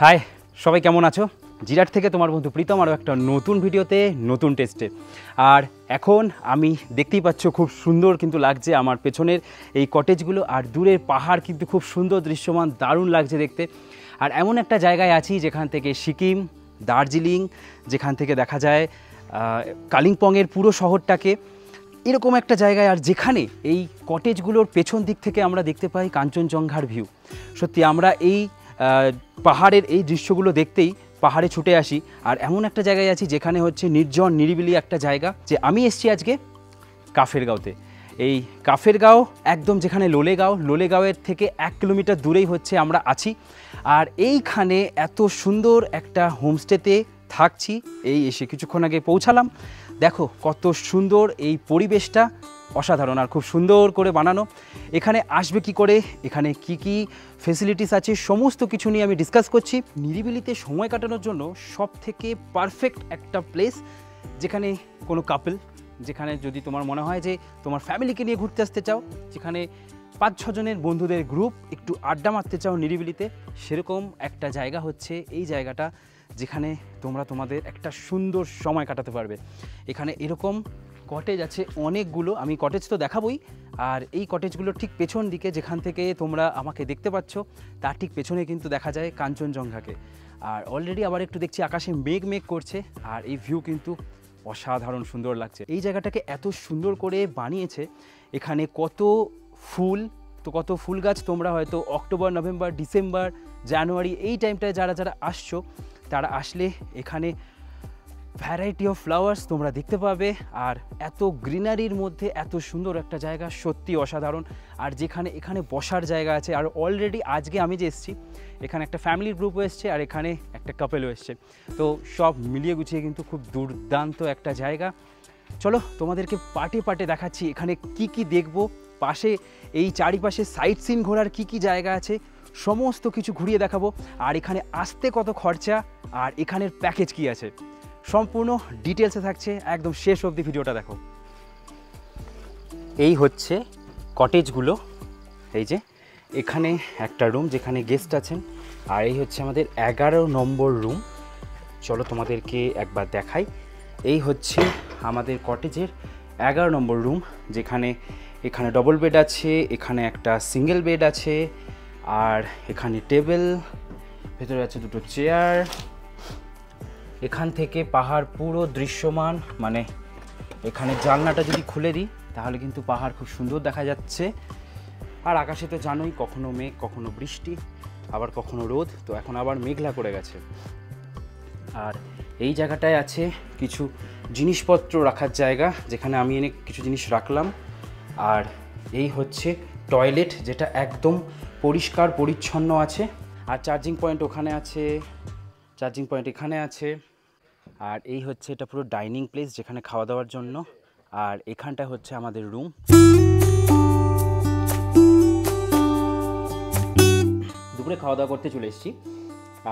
High, সবাই কেমন আছো? জিরাট থেকে তোমার বন্ধু প্রীতম আরও একটা নতুন ভিডিওতে নতুন টেস্টে। আর এখন আমি দেখতেই পাচ্ছ খুব সুন্দর কিন্তু লাগছে আমার পেছনের এই কটেজগুলো, আর দূরের পাহাড় কিন্তু খুব সুন্দর দৃশ্যমান, দারুণ লাগছে দেখতে। আর এমন একটা জায়গায় আছি যেখান থেকে সিকিম, দার্জিলিং, যেখান থেকে দেখা যায় কালিম্পংয়ের পুরো শহরটাকে, এরকম একটা জায়গায়, আর যেখানে এই কটেজগুলোর পেছন দিক থেকে আমরা দেখতে পাই কাঞ্চনজঙ্ঘার ভিউ। সত্যি আমরা এই পাহাড়ের এই দৃশ্যগুলো দেখতেই পাহাড়ে ছুটে আসি। আর এমন একটা জায়গায় আছি যেখানে হচ্ছে নির্জন নিরিবিলি একটা জায়গা, যে আমি এসেছি আজকে কাফেরগাঁওতে। এই কাফেরগাঁও একদম যেখানে লোলেগাঁওয়ের থেকে 1 কিলোমিটার দূরেই হচ্ছে আমরা আছি। আর এইখানে এত সুন্দর একটা হোমস্টেতে থাকছি, এই এসে কিছুক্ষণ আগে পৌঁছালাম। দেখো কত সুন্দর এই পরিবেশটা, অসাধারণ আর খুব সুন্দর করে বানানো। এখানে আসবে কি করে, এখানে কি কি ফেসিলিটিস আছে, সমস্ত কিছু নিয়ে আমি ডিসকাস করছি। নিরিবিলিতে সময় কাটানোর জন্য সব থেকে পারফেক্ট একটা প্লেস, যেখানে কোনো কাপল, যেখানে যদি তোমার মনে হয় যে তোমার ফ্যামিলিকে নিয়ে ঘুরতে আসতে চাও, যেখানে 5-6 জনের বন্ধুদের গ্রুপ একটু আড্ডা মারতে চাও নিরিবিলিতে, সেরকম একটা জায়গা হচ্ছে এই জায়গাটা, যেখানে তোমরা তোমাদের একটা সুন্দর সময় কাটাতে পারবে। এখানে এরকম কটেজ আছে অনেকগুলো, আমি কটেজ তো দেখাবই। আর এই কটেজগুলোর ঠিক পেছন দিকে, যেখান থেকে তোমরা আমাকে দেখতে পাচ্ছ, তার ঠিক পেছনে কিন্তু দেখা যায় কাঞ্চনজঙ্ঘাকে। আর অলরেডি আবার একটু দেখছি আকাশে মেঘ করছে, আর এই ভিউ কিন্তু অসাধারণ সুন্দর লাগছে। এই জায়গাটাকে এত সুন্দর করে বানিয়েছে, এখানে কত ফুল গাছ তোমরা হয়তো অক্টোবর, নভেম্বর, ডিসেম্বর, জানুয়ারি এই টাইমটায় যারা আসছো, তারা আসলে এখানে ভ্যারাইটি অফ ফ্লাওয়ার্স তোমরা দেখতে পাবে। আর এত গ্রিনারির মধ্যে এত সুন্দর একটা জায়গা, সত্যি অসাধারণ। আর এখানে বসার জায়গা আছে। আর অলরেডি আজকে আমি যে এসেছি, এখানে একটা ফ্যামিলির গ্রুপও এসছে, আর এখানে একটা কাপেলও এসছে। তো সব মিলিয়ে গুছিয়ে কিন্তু খুব দুর্দান্ত একটা জায়গা। চলো তোমাদেরকে পাটে দেখাচ্ছি এখানে কি কি দেখবো, পাশে এই চারিপাশে সাইট সিন ঘোরার কি কি জায়গা আছে, সমস্ত কিছু ঘুরিয়ে দেখাবো। আর এখানে আসতে কত খরচা, আর এখানের প্যাকেজ কি আছে, সম্পূর্ণ ডিটেলসে থাকছে, একদম শেষ অবধি ভিডিওটা দেখো। এই হচ্ছে কটেজগুলো, এই যে এখানে একটা রুম যেখানে গেস্ট আছেন, আর এই হচ্ছে আমাদের 11 নম্বর রুম। চলো তোমাদেরকে একবার দেখাই। এই হচ্ছে আমাদের কটেজের 11 নম্বর রুম, এখানে ডবল বেড আছে, এখানে একটা সিঙ্গেল বেড আছে, আর এখানে টেবিল, ভেতরে আছে 2টো চেয়ার। এখান থেকে পাহাড় পুরো দৃশ্যমান, মানে এখানে জানলাটা যদি খুলে দিই তাহলে কিন্তু পাহাড় খুব সুন্দর দেখা যাচ্ছে। আর আকাশে তো জানোই, কখনো মেঘ, কখনো বৃষ্টি, আবার কখনো রোদ, তো এখন আবার মেঘলা করে গেছে। আর এই জায়গাটায় আছে কিছু জিনিসপত্র রাখার জায়গা, যেখানে আমি এনে কিছু জিনিস রাখলাম। আর এই হচ্ছে টয়লেট, যেটা একদম পরিষ্কার পরিচ্ছন্ন আছে। আর চার্জিং পয়েন্ট ওখানে আছে, চার্জিং পয়েন্ট এখানে আছে। আর এই হচ্ছে এটা পুরো ডাইনিং প্লেস, যেখানে খাওয়া দাওয়ার জন্য। আর এখানটা হচ্ছে আমাদের রুম। দুপুরে খাওয়া দাওয়া করতে চলে এসেছি।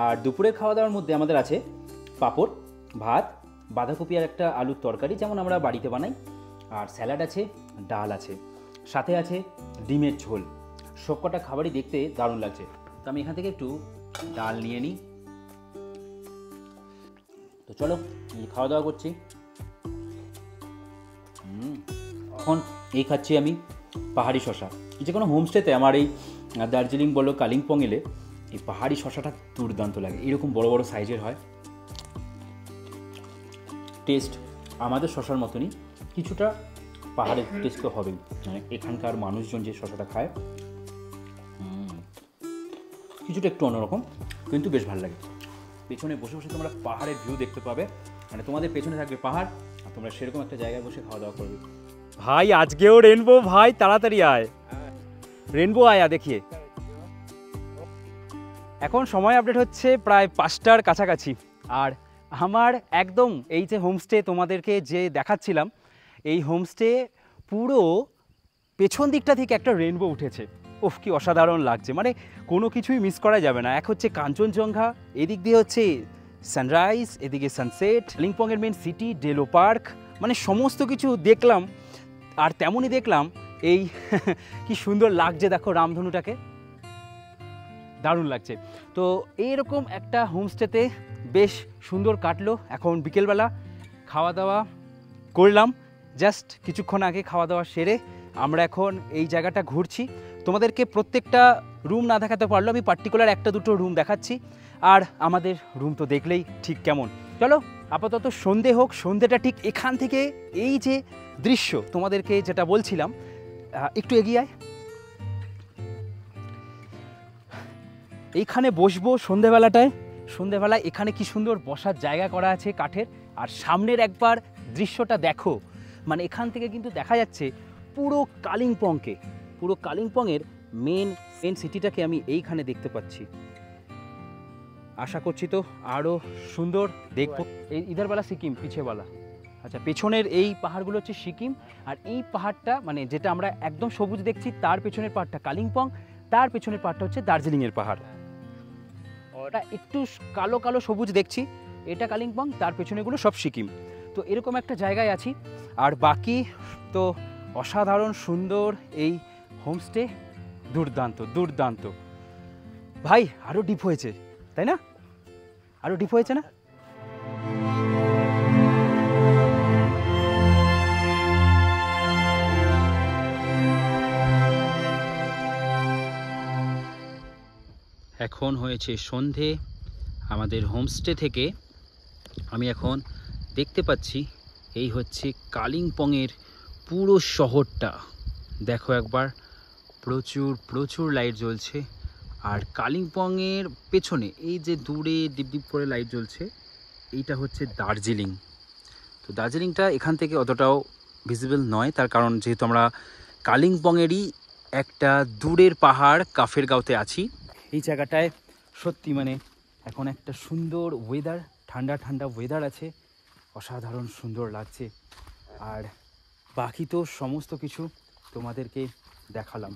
আর দুপুরের খাওয়া দাওয়ার মধ্যে আমাদের আছে পাঁপড়, ভাত, বাঁধাকপি আর একটা আলুর তরকারি, যেমন আমরা বাড়িতে বানাই। আর স্যালাড আছে, ডাল আছে, সাথে আছে ডিমের ঝোল। সবকটা খাবারই দেখতে দারুণ লাগছে। তো আমি এখান থেকে একটু ডাল নিয়ে নিই। তো চলো খাওয়া দাওয়া করছি। এখন এই খাচ্ছি আমি পাহাড়ি শশা। যে কোনো হোমস্টেতে আমার এই দার্জিলিং বলো, কালিম্পং এলে এই পাহাড়ি শশাটা দুর্দান্ত লাগে। এরকম বড় বড় সাইজের হয়, টেস্ট আমাদের শশার মতনই, কিছুটা পাহাড়ের টেস্ট তো হবেই। মানে এখানকার মানুষজন যে শশাটা খায়, কিছুটা একটু অন্যরকম, কিন্তু বেশ ভালো লাগে। পেছনে বসে বসে তোমরা পাহাড়ের ভিউ দেখতে পাবে, মানে তোমাদের পেছনে থাকবে পাহাড়, আর তোমরা সেরকম একটা জায়গায় বসে খাওয়া দাওয়া করবে। ভাই আজকেও রেনবো, ভাই তাড়াতাড়ি আয়, রেনবো আয়া দেখিয়ে। এখন সময় আপডেট হচ্ছে প্রায় 5টার কাছাকাছি। আর আমার একদম এই যে হোমস্টে তোমাদেরকে যে দেখাচ্ছিলাম, এই হোমস্টে পুরো পেছন দিকটা থেকে একটা রেনবো উঠেছে। ওফ, কি অসাধারণ লাগছে, মানে কোনো কিছুই মিস করা যাবে না। এক হচ্ছে কাঞ্চনজঙ্ঘা, এদিক দিয়ে হচ্ছে সানরাইজ, এদিকে সানসেট, কালিম্পংয়ের মেন সিটি, ডেলো পার্ক, মানে সমস্ত কিছু দেখলাম। আর তেমনই দেখলাম এই কি সুন্দর লাগছে, দেখো রামধনুটাকে, দারুণ লাগছে। তো এইরকম একটা হোমস্টেতে বেশ সুন্দর কাটলো। এখন বিকেলবেলা খাওয়া দাওয়া করলাম, জাস্ট কিছুক্ষণ আগে খাওয়া দাওয়া সেরে আমরা এখন এই জায়গাটা ঘুরছি। তোমাদেরকে প্রত্যেকটা রুম না দেখাতে পারলো, আমি পার্টিকুলার একটা দুটো রুম দেখাচ্ছি। আর আমাদের রুম তো দেখলেই ঠিক কেমন। চলো আপাতত সন্ধে হোক, সন্ধেটা ঠিক এখান থেকে এই যে দৃশ্য তোমাদেরকে যেটা বলছিলাম, একটু এগিয়ে আয়, এইখানে বসবো সন্ধেবেলাটায়। সন্ধেবেলায় এখানে কি সুন্দর বসার জায়গা করা আছে কাঠের। আর সামনের একবার দৃশ্যটা দেখো, মানে এখান থেকে কিন্তু দেখা যাচ্ছে পুরো কালিম্পংকে, পুরো কালিম্পংয়ের মেন সিটিটাকে আমি এইখানে দেখতে পাচ্ছি। আশা করছি তো আরও সুন্দর দেখবো। এই ইধারবেলা সিকিম, পিছেবেলা আচ্ছা, পেছনের এই পাহাড়গুলো হচ্ছে সিকিম। আর এই পাহাড়টা মানে যেটা আমরা একদম সবুজ দেখছি, তার পেছনের পাহাড়টা কালিম্পং, তার পেছনের পাহাড়টা হচ্ছে দার্জিলিংয়ের পাহাড়। ওটা একটু কালো কালো সবুজ দেখছি, এটা কালিম্পং, তার পেছনেগুলো সব সিকিম। তো এরকম একটা জায়গায় আছি। আর বাকি তো অসাধারণ সুন্দর এই হোমস্টে, দুর্দান্ত দুর্দান্ত। ভাই আরও ডিপ হয়েছে, তাই না? আরও ডিপ হয়েছে না? এখন হয়েছে সন্ধে। আমাদের হোমস্টে থেকে আমি এখন দেখতে পাচ্ছি এই হচ্ছে কালিম্পংয়ের পুরো শহরটা। দেখো একবার, প্রচুর প্রচুর লাইট জ্বলছে। আর কালিম্পংয়ের পেছনে এই যে দূরে ডিপ করে লাইট জ্বলছে, এইটা হচ্ছে দার্জিলিং। তো দার্জিলিংটা এখান থেকে অতটাও ভিজিবল নয়, তার কারণ যেহেতু আমরা কালিম্পংয়েরই একটা দূরের পাহাড় কাফেরগাঁওতে আছি। এই জায়গাটায় সত্যি মানে এখন একটা সুন্দর ওয়েদার, ঠান্ডা ঠান্ডা ওয়েদার আছে, অসাধারণ সুন্দর লাগছে। আর বাকি তো সমস্ত কিছু তোমাদেরকে দেখালাম।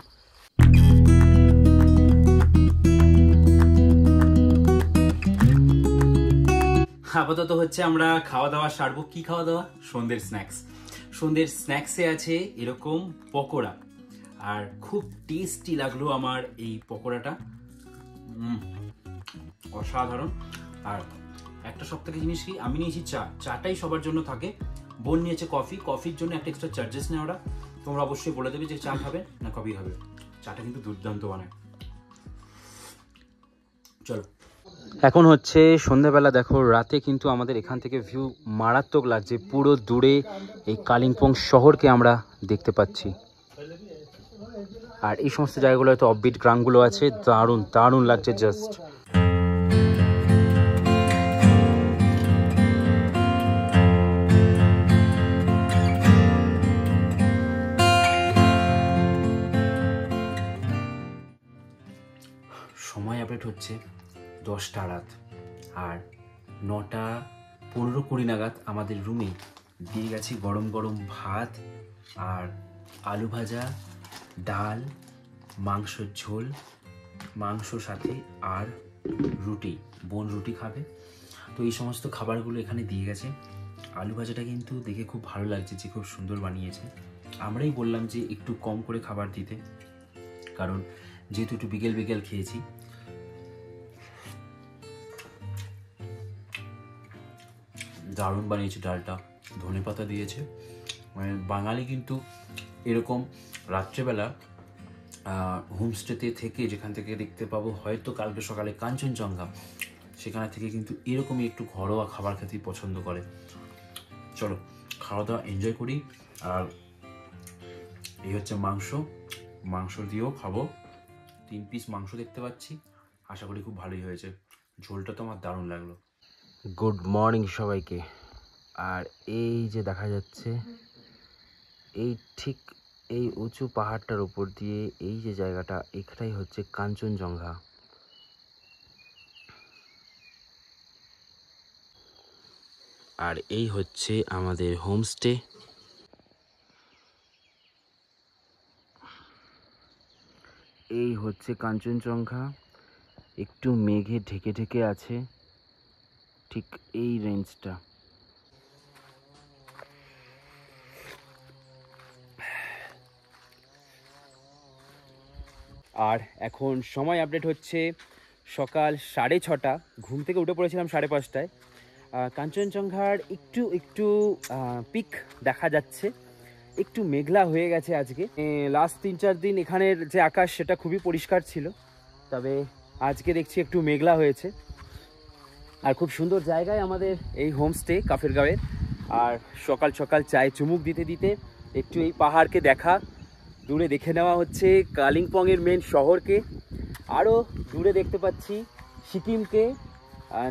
আপাতত হচ্ছে আমরা খাওয়া দাওয়া সারবো। কি খাওয়া দাওয়া? সন্ধ্যের স্ন্যাক্স। সন্ধ্যের স্ন্যাক্সে আছে এরকম পকোড়া, আর খুব টেস্টি লাগলো আমার এই পকোড়াটা, অসাধারণ। আর একটা সব থেকে জিনিস কি, আমি নিয়েছি চা, চাটাই সবার জন্য থাকে। বোন নিয়েছে কফি, কফির জন্য একটা এক্সট্রা চার্জেস নেয় ওরা। তোমরা অবশ্যই বলে দেবে যে চা খাবে না কফি খাবে। চাটা কিন্তু দুর্দান্ত বানায়। চলো, এখন হচ্ছে সন্ধ্যাবেলা। দেখো রাতে কিন্তু আমাদের এখান থেকে ভিউ মারাত্মক লাগছে, পুরো দূরে এই কালিম্পং শহরকে আমরা দেখতে পাচ্ছি। আর এই সমস্ত জায়গাগুলো হয়তো অফবিট গ্রামগুলো আছে, দারুণ দারুণ লাগছে জাস্ট। সময় আপডেট হচ্ছে 10টা রাত, আর 9টা 15-20 নাগাদ আমাদের রুমে দিয়ে গেছি গরম গরম ভাত আর আলু ভাজা, ডাল, মাংসর ঝোল, মাংসর সাথে আর রুটি। বোন রুটি খাবে, তো এই সমস্ত খাবারগুলো এখানে দিয়ে গেছে। আলু ভাজাটা কিন্তু দেখে খুব ভালো লাগছে, যে খুব সুন্দর বানিয়েছে। আমরাই বললাম যে একটু কম করে খাবার দিতে, কারণ যেহেতু একটু বিকেল বিকেল খেয়েছি। দারুণ বানিয়েছে ডালটা, ধনেপাতা দিয়েছে। মানে বাঙালি কিন্তু এরকম রাত্রেবেলা হোমস্টেতে থেকে, যেখান থেকে দেখতে পাবো হয়তো কালকে সকালে কাঞ্চনজঙ্ঘা, সেখানে থেকে কিন্তু এরকমই একটু ঘরোয়া খাবার খেতেই পছন্দ করে। চলো খাওয়া দাওয়া এনজয় করি। আর এই হচ্ছে মাংস, মাংস দিয়েও খাবো। 3 পিস মাংস দেখতে পাচ্ছি, আশা করি খুব ভালোই হয়েছে। ঝোলটা তো আমার দারুণ লাগলো। গুড মর্নিং সবাইকে। আর এই যে দেখা যাচ্ছে এই ঠিক এই উঁচু পাহাড়টার উপর দিয়ে এই যে জায়গাটা, এখানেই হচ্ছে কাঞ্চনজঙ্ঘা। আর এই হচ্ছে আমাদের হোমস্টে। এই হচ্ছে কাঞ্চনজঙ্ঘা, একটু মেঘে ঢেকে ঢেকে আছে ঠিক এই রেঞ্জটা। আর এখন সময় আপডেট হচ্ছে সকাল 6:30, ঘুম থেকে উঠে পড়েছিলাম 5:30টায়। কাঞ্চনজঙ্ঘার একটু একটু পিক দেখা যাচ্ছে, একটু মেঘলা হয়ে গেছে আজকে। লাস্ট 3-4 দিন এখানের যে আকাশ সেটা খুবই পরিষ্কার ছিল, তবে আজকে দেখছি একটু মেঘলা হয়েছে। আর খুব সুন্দর জায়গায় আমাদের এই হোমস্টে কাফেরগাঁওয়ের। আর সকাল সকাল চায়ে চুমুক দিতে দিতে একটু এই পাহাড়কে দেখা, দূরে দেখে নেওয়া হচ্ছে কালিম্পংয়ের মেন শহরকে, আরও দূরে দেখতে পাচ্ছি সিকিমকে,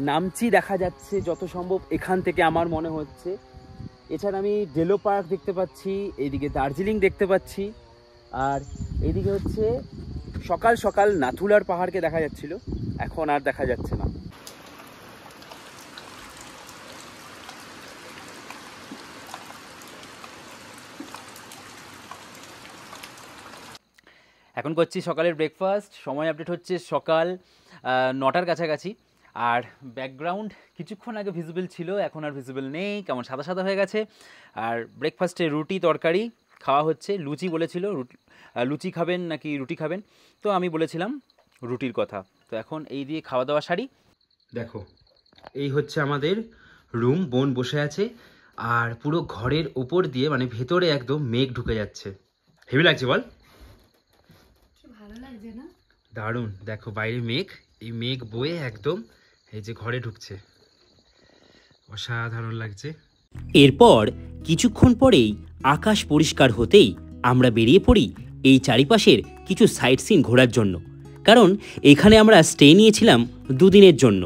নামচি দেখা যাচ্ছে যত সম্ভব এখান থেকে আমার মনে হচ্ছে। এছাড়া আমি ডেলো পার্ক দেখতে পাচ্ছি, এইদিকে দার্জিলিং দেখতে পাচ্ছি, আর এইদিকে হচ্ছে সকাল সকাল নাথুলার পাহাড়কে দেখা যাচ্ছিল, এখন আর দেখা যাচ্ছে না। এখন করছি সকালের ব্রেকফাস্ট। সময় আপডেট হচ্ছে সকাল 9টার কাছাকাছি। আর ব্যাকগ্রাউন্ড কিছুক্ষণ আগে ভিজিবল ছিল, এখন আর ভিজিবল নেই, কেমন সাদা সাদা হয়ে গেছে। আর ব্রেকফাস্টে রুটি তরকারি খাওয়া হচ্ছে। লুচি বলেছিল, লুচি খাবেন নাকি রুটি খাবেন, তো আমি বলেছিলাম রুটির কথা। তো এখন এই দিয়ে খাওয়া দাওয়া সারি। দেখো, এই হচ্ছে আমাদের রুম, বোন বসে আছে, আর পুরো ঘরের ওপর দিয়ে মানে ভেতরে একদম মেঘ ঢুকে যাচ্ছে। হেভি লাগছে বল? দারুণ। দেখো বাইরে মেঘ, এই মেঘ বয়ে একদম এই যে ঘরে ঢুকছে, অসাধারণ লাগছে। এরপর কিছুক্ষণ পরেই আকাশ পরিষ্কার হতেই আমরা বেরিয়ে পড়ি এই চারিপাশের কিছু সাইট সিন ঘোরার জন্য, কারণ এখানে আমরা স্টে নিয়েছিলাম 2 দিনের জন্য।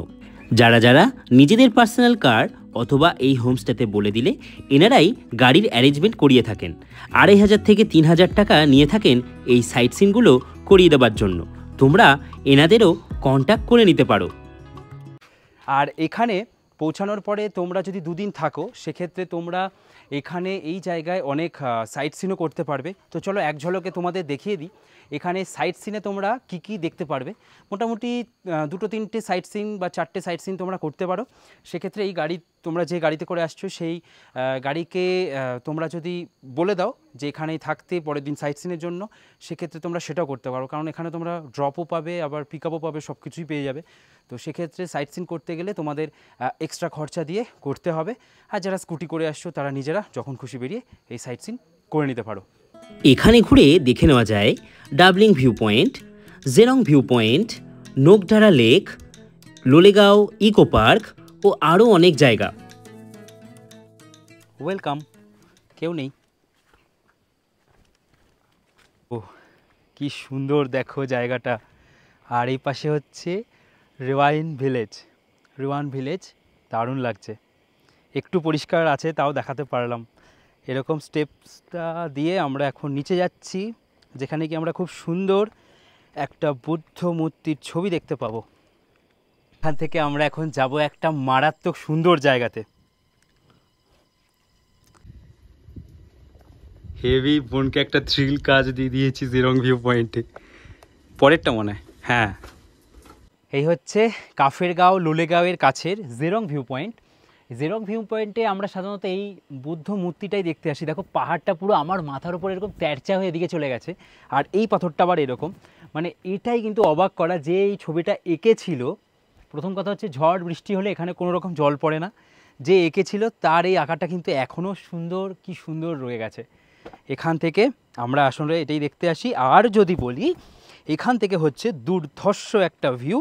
যারা যারা নিজেদের পার্সোনাল কার অথবা এই হোমস্টেতে বলে দিলে এনারাই গাড়ির অ্যারেঞ্জমেন্ট করিয়ে থাকেন। 2500 থেকে 3000 টাকা নিয়ে থাকেন এই সাইট সিনগুলো করিয়ে দেওয়ার জন্য। তোমরা এনাদেরও কন্ট্যাক্ট করে নিতে পারো। আর এখানে পৌঁছানোর পরে তোমরা যদি 2 দিন থাকো, সেক্ষেত্রে তোমরা এখানে এই জায়গায় অনেক সাইট সিনও করতে পারবে। তো চলো এক ঝলকে তোমাদের দেখিয়ে দিই এখানে সাইট সিনে তোমরা কি কি দেখতে পারবে। মোটামুটি 2-3টে সাইট সিন বা 4টে সাইট সিন তোমরা করতে পারো। সেক্ষেত্রে এই গাড়ি, তোমরা যে গাড়িতে করে আসছো সেই গাড়িকে তোমরা যদি বলে দাও যে এখানেই থাকতে পরের দিন সাইট সিনের জন্য, সেক্ষেত্রে তোমরা সেটাও করতে পারো, কারণ এখানে তোমরা ড্রপও পাবে, আবার পিক আপও পাবে, সব কিছুই পেয়ে যাবে। তো সেক্ষেত্রে সাইট সিন করতে গেলে তোমাদের এক্সট্রা খরচা দিয়ে করতে হবে। আর যারা স্কুটি করে আসছো তারা নিজেরা যখন খুশি বেরিয়ে এই সাইট সিন করে নিতে পারো। এখানে ঘুরে দেখে নেওয়া যায় ডাবলিং ভিউ পয়েন্ট, জেরং ভিউ পয়েন্ট, নোকডারা লেক, লোলেগাঁও ইকো পার্ক ও আরও অনেক জায়গা। ওয়েলকাম, কেউ নেই। ও কি সুন্দর দেখো জায়গাটা। আর এই পাশে হচ্ছে রেওয়ান ভিলেজ, দারুণ লাগছে। একটু পরিষ্কার আছে তাও দেখাতে পারলাম। এরকম স্টেপসটা দিয়ে আমরা এখন নিচে যাচ্ছি, যেখানে কি আমরা খুব সুন্দর একটা বুদ্ধ মূর্তির ছবি দেখতে পাবো। এখান থেকে আমরা এখন যাব একটা মারাত্মক সুন্দর জায়গাতে। হেভি, বোনকে একটা থ্রিল কাজ দিয়ে দিয়েছি জেরং ভিউ পয়েন্টে। পরেরটা মনে হয়, হ্যাঁ, এই হচ্ছে কাফেরগাঁও লোলেগাঁওয়ের কাছের জেরং ভিউ পয়েন্ট। জেরং ভিউ পয়েন্টে আমরা সাধারণত এই বুদ্ধ মূর্তিটাই দেখতে আসি। দেখো পাহাড়টা পুরো আমার মাথার উপর এরকম তেরচা হয়ে এদিকে চলে গেছে, আর এই পাথরটা আবার এরকম। মানে এটাই কিন্তু অবাক করা যে এই ছবিটা এঁকেছিল, প্রথম কথা হচ্ছে ঝড় বৃষ্টি হলে এখানে কোনো রকম জল পড়ে না। যে এঁকেছিল তার এই আঁকাটা কিন্তু এখনও সুন্দর, কি সুন্দর রয়ে গেছে। এখান থেকে আমরা আসলে এটাই দেখতে আসি। আর যদি বলি, এখান থেকে হচ্ছে দুর্ধর্ষ একটা ভিউ,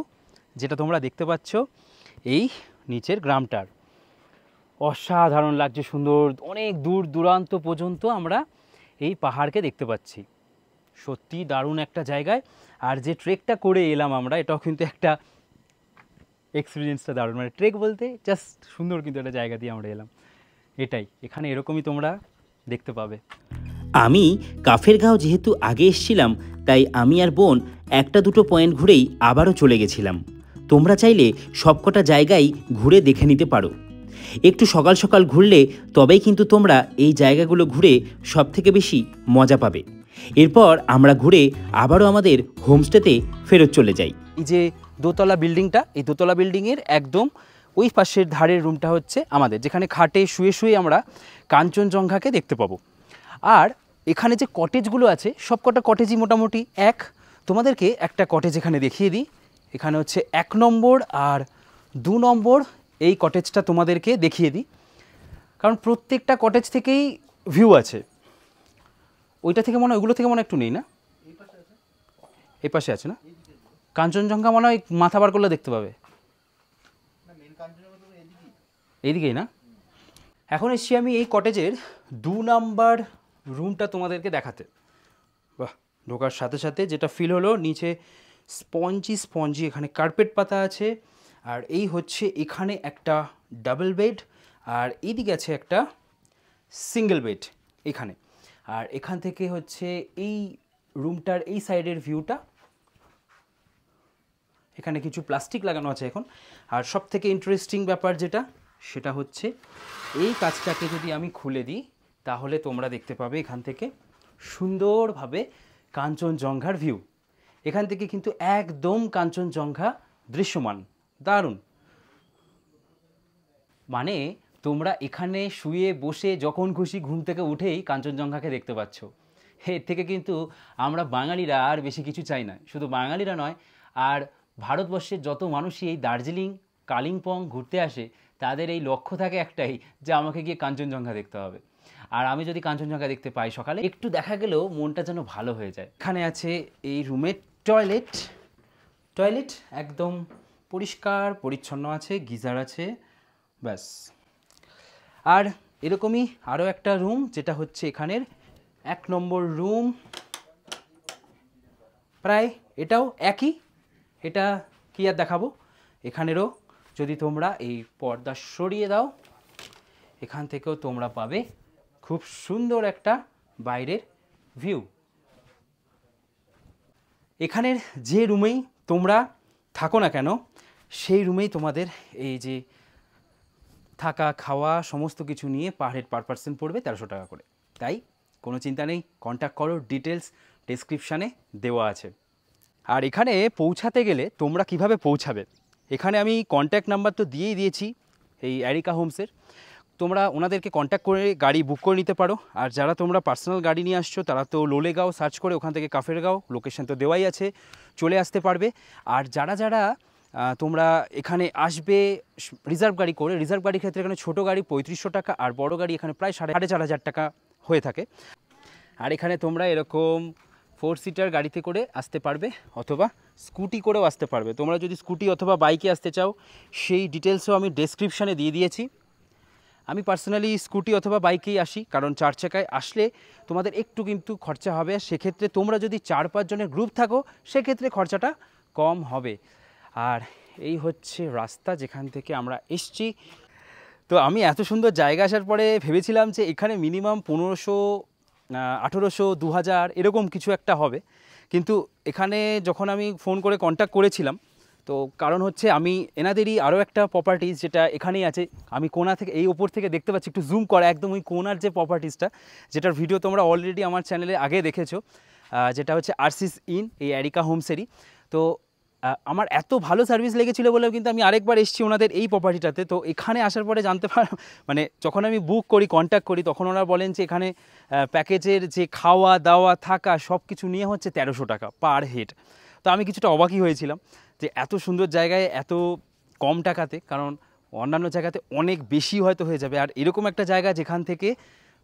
যেটা তোমরা দেখতে পাচ্ছ এই নিচের গ্রামটার। অসাধারণ লাগছে, সুন্দর, অনেক দূর দূরান্ত পর্যন্ত আমরা এই পাহাড়কে দেখতে পাচ্ছি। সত্যি দারুণ একটা জায়গায়। আর যে ট্রেকটা করে এলাম আমরা, এটাও কিন্তু একটা এক্সপিরিয়েন্সটা দারুণ। মানে ট্রেক বলতে জাস্ট সুন্দর কিন্তু একটা জায়গা দিয়ে আমরা এলাম। এটাই, এখানে এরকমই তোমরা দেখতে পাবে। আমি কাফেরগাঁও যেহেতু আগে এসেছিলাম, তাই আমি আর বোন 1-2 পয়েন্ট ঘুরেই আবারও চলে গেছিলাম। তোমরা চাইলে সবকটা জায়গায় ঘুরে দেখে নিতে পারো। একটু সকাল সকাল ঘুরলে তবেই কিন্তু তোমরা এই জায়গাগুলো ঘুরে সবথেকে বেশি মজা পাবে। এরপর আমরা ঘুরে আবারও আমাদের হোমস্টেতে ফেরত চলে যাই। এই যে দোতলা বিল্ডিংটা, এই দোতলা বিল্ডিংয়ের একদম ওই পাশের ধারের রুমটা হচ্ছে আমাদের, যেখানে খাটে শুয়ে শুয়ে আমরা কাঞ্চনজঙ্ঘাকে দেখতে পাবো। আর এখানে যে কটেজগুলো আছে, সব কটা কটেজই মোটামুটি এক। তোমাদেরকে একটা কটেজ এখানে দেখিয়ে দিই। এখানে হচ্ছে 1 নম্বর আর 2 নম্বর এই কটেজটা তোমাদেরকে দেখিয়ে দিই, কারণ প্রত্যেকটা কটেজ থেকেই ভিউ আছে। ওইটা থেকে মনে হয়, ওইগুলো থেকে মনে হয় একটু নেই না, এই পাশে আছে না? কাঞ্চনজঙ্ঘা মনে হয় মাথা বার করলে দেখতে পাবে, এইদিকেই না? এখন এসছি আমি এই কটেজের 2 নাম্বার রুমটা তোমাদেরকে দেখাতে। বাহ, ঢোকার সাথে সাথে যেটা ফিল হলো, নিচে স্পঞ্জি এখানে কার্পেট পাতা আছে, আর এই হচ্ছে এখানে একটা ডাবল বেড, আর এইদিকে আছে একটা সিঙ্গেল বেড এখানে। আর এখান থেকে হচ্ছে এই রুমটার এই সাইডের ভিউটা, এখানে কিছু প্লাস্টিক লাগানো আছে এখন। আর সব থেকে ইন্টারেস্টিং ব্যাপার যেটা, সেটা হচ্ছে এই কাজটাকে যদি আমি খুলে দিই তাহলে তোমরা দেখতে পাবে এখান থেকে সুন্দরভাবে কাঞ্চনজঙ্ঘার ভিউ। এখান থেকে কিন্তু একদম কাঞ্চনজঙ্ঘা দৃশ্যমান, দারুণ। মানে তোমরা এখানে শুয়ে বসে যখন খুশি ঘুম থেকে উঠেই কাঞ্চনজঙ্ঘাকে দেখতে পাচ্ছ। এর থেকে কিন্তু আমরা বাঙালিরা আর বেশি কিছু চাই না। শুধু বাঙালিরা নয়, আর ভারতবর্ষের যত মানুষই এই দার্জিলিং কালিম্পং ঘুরতে আসে, তাদের এই লক্ষ্য থাকে একটাই, যে আমাকে গিয়ে কাঞ্চনজঙ্ঘা দেখতে হবে। আর আমি যদি কাঞ্চনজঙ্ঘা দেখতে পাই সকালে, একটু দেখা গেলেও মনটা যেন ভালো হয়ে যায়। এখানে আছে এই রুমের টয়লেট একদম পরিষ্কার পরিচ্ছন্ন আছে, গিজার আছে, ব্যাস। আর এরকমই আরও একটা রুম, যেটা হচ্ছে এখানের 1 নম্বর রুম, প্রায় এটাও একই। এটা কি আর দেখাবো, এখানেরও যদি তোমরা এই পর্দা সরিয়ে দাও, এখান থেকেও তোমরা পাবে খুব সুন্দর একটা বাইরের ভিউ। এখানের যে রুমেই তোমরা থাকো না কেন, সেই রুমেই তোমাদের এই যে থাকা খাওয়া সমস্ত কিছু নিয়ে পার হেড পার পার্সন পড়বে 1300 টাকা করে। তাই কোনো চিন্তা নেই, কন্ট্যাক্ট করো, ডিটেলস ডেসক্রিপশানে দেওয়া আছে। আর এখানে পৌঁছাতে গেলে তোমরা কিভাবে পৌঁছাবে, এখানে আমি কন্ট্যাক্ট নাম্বার তো দিয়েই দিয়েছি এই অ্যারিকা হোমসের। তোমরা ওনাদেরকে কন্ট্যাক্ট করে গাড়ি বুক করে নিতে পারো। আর যারা তোমরা পার্সোনাল গাড়ি নিয়ে আসছো, তারা তো লোলেগাঁও সার্চ করে ওখান থেকে কাফেরগাঁও, লোকেশন তো দেওয়াই আছে, চলে আসতে পারবে। আর যারা তোমরা এখানে আসবে রিজার্ভ গাড়ি করে, রিজার্ভ গাড়ির ক্ষেত্রে এখানে ছোটো গাড়ি 3500 টাকা, আর বড় গাড়ি এখানে প্রায় 4500 টাকা হয়ে থাকে। আর এখানে তোমরা এরকম 4 সিটার গাড়িতে করে আসতে পারবে, অথবা স্কুটি করেও আসতে পারবে। তোমরা যদি স্কুটি অথবা বাইকে আসতে চাও, সেই ডিটেলসও আমি ডেসক্রিপশানে দিয়ে দিয়েছি। আমি পার্সোনালি স্কুটি অথবা বাইকেই আসি, কারণ 4 চাকায় আসলে তোমাদের একটু কিন্তু খরচা হবে। সেক্ষেত্রে তোমরা যদি 4-5 জনের গ্রুপ থাকো, সেক্ষেত্রে খরচাটা কম হবে। আর এই হচ্ছে রাস্তা যেখান থেকে আমরা এসছি। তো আমি এত সুন্দর জায়গা আসার পরে ভেবেছিলাম যে এখানে মিনিমাম 1500, 1800, 2000 এরকম কিছু একটা হবে। কিন্তু এখানে যখন আমি ফোন করে কন্ট্যাক্ট করেছিলাম, তো কারণ হচ্ছে আমি এনাদেরই আরও একটা প্রপার্টিজ যেটা এখানেই আছে, আমি কোণা থেকে এই ওপর থেকে দেখতে পাচ্ছি, একটু জুম করা একদম ওই কোণার যে প্রপার্টিজটা, যেটার ভিডিও তোমরা অলরেডি আমার চ্যানেলে আগে দেখেছো, যেটা হচ্ছে আরসিস ইন, এই অ্যারিকা হোমসেরই। তো আমার এত ভালো সার্ভিস লেগেছিলো বলেও কিন্তু আমি আরেকবার এসেছি ওনাদের এই প্রপার্টিটাতে। তো এখানে আসার পরে জানতে মানে যখন আমি বুক করি, কন্ট্যাক্ট করি, তখন ওনারা বলেন যে এখানে প্যাকেজের যে খাওয়া দাওয়া থাকা সব কিছু নিয়ে হচ্ছে 1300 টাকা পার হেড। তো আমি কিছুটা অবাকই হয়েছিলাম যে এত সুন্দর জায়গায় এত কম টাকাতে, কারণ অন্যান্য জায়গাতে অনেক বেশি হয়তো হয়ে যাবে। আর এরকম একটা জায়গা যেখান থেকে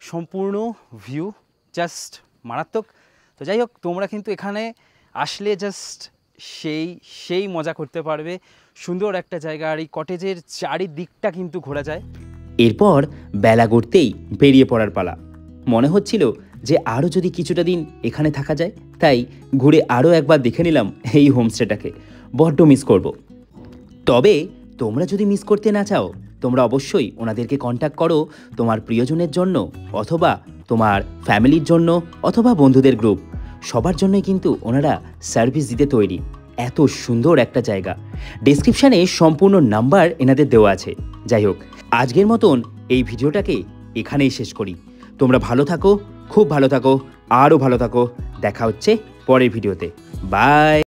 সম্পূর্ণ ভিউ জাস্ট মারাত্মক। তো যাই হোক, তোমরা কিন্তু এখানে আসলে জাস্ট সেই মজা করতে পারবে। সুন্দর একটা জায়গা, আর এই কটেজের চারিদিকটা কিন্তু ঘোরা যায়। এরপর বেলা গড়তেই বেরিয়ে পড়ার পালা। মনে হচ্ছিল যে আরও যদি কিছুটা দিন এখানে থাকা যায়, তাই ঘুরে আরও একবার দেখে নিলাম এই হোমস্টেটাকে। বড্ড মিস করব। তবে তোমরা যদি মিস করতে না চাও, তোমরা অবশ্যই ওনাদেরকে কন্ট্যাক্ট করো তোমার প্রিয়জনের জন্য, অথবা তোমার ফ্যামিলির জন্য, অথবা বন্ধুদের গ্রুপ, সবার জন্যই কিন্তু ওনারা সার্ভিস দিতে তৈরি। এত সুন্দর একটা জায়গা। ডেসক্রিপশানে সম্পূর্ণ নাম্বার এনাদের দেওয়া আছে। যাই হোক, আজকের মতন এই ভিডিওটাকে এখানেই শেষ করি। তোমরা ভালো থাকো, খুব ভালো থাকো, আরও ভালো থাকো। দেখা হচ্ছে পরের ভিডিওতে। বাই।